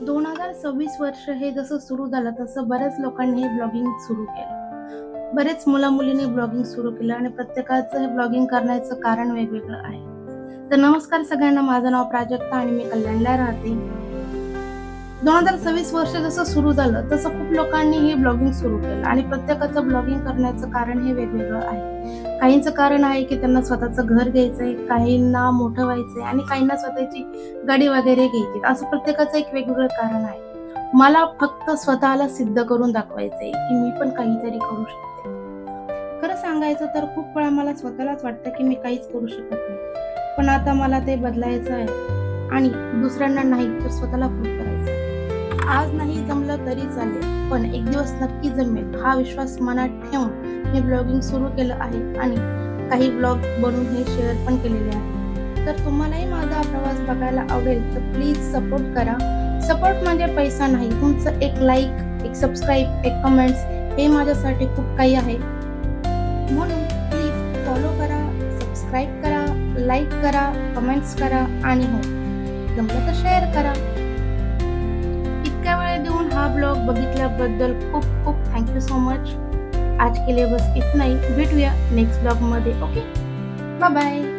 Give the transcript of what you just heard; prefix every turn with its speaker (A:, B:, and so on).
A: 2026 वर्ष हे जसं सुरू झालं तसं बऱ्याच लोकांनी हे ब्लॉगिंग सुरू केलं. बरेच मुला-मुलींनी ब्लॉगिंग सुरू केलं आणि प्रत्येकाचं हे ब्लॉगिंग करण्याचं कारण वेगवेगळं आहे. तर नमस्कार सगळ्यांना, माझं नाव प्राजक्ता आणि मी कल्याणला राहते. 2026 वर्ष जसं सुरू झालं तसं खूप लोकांनी हे ब्लॉगिंग सुरू केलं आणि प्रत्येकाचं ब्लॉगिंग करण्याचं कारण हे वेगवेगळं आहे. काहींचं कारण आहे की त्यांना स्वतःचं घर घ्यायचंय, काहींना मोठं व्हायचंय आणि काहींना स्वतःची गाडी वगैरे घ्यायची. असं प्रत्येकाचं एक वेगवेगळं कारण आहे. मला फक्त स्वतःला सिद्ध करून दाखवायचंय की मी पण काहीतरी करू शकते. खरं सांगायचं तर खूप वेळा मला स्वतःलाच वाटतं की मी काहीच करू शकत नाही, पण आता मला ते बदलायचं आहे आणि दुसऱ्यांना नाही तर स्वतःला प्रूव्ह करायचं. आज नाही जमलं तरी चालेल, पण एक दिवस नक्की जमेल हा विश्वास मनात ठेवून मी ब्लॉगिंग सुरू केलं आहे आणि काही ब्लॉग बनवून हे शेअर पण केलेले आहे. तर तुम्हालाही माझा प्रवास बघायला आवडेल तर प्लीज सपोर्ट करा. सपोर्ट म्हणजे पैसा नाही, तुमचं एक लाईक, एक सबस्क्राईब, एक कमेंट्स हे माझ्यासाठी खूप काही आहे. म्हणून प्लीज फॉलो करा, सबस्क्राईब करा, लाईक करा, कमेंट्स करा आणि हो जमलं तर शेअर करा. इतक्या वेळ देऊन हा ब्लॉग बघितल्याबद्दल खूप खूप थँक्यू सो मच. आज के लिए बस इतना ही. भेटूया नेक्स्ट ब्लॉग मध्ये. Okay, bye bye.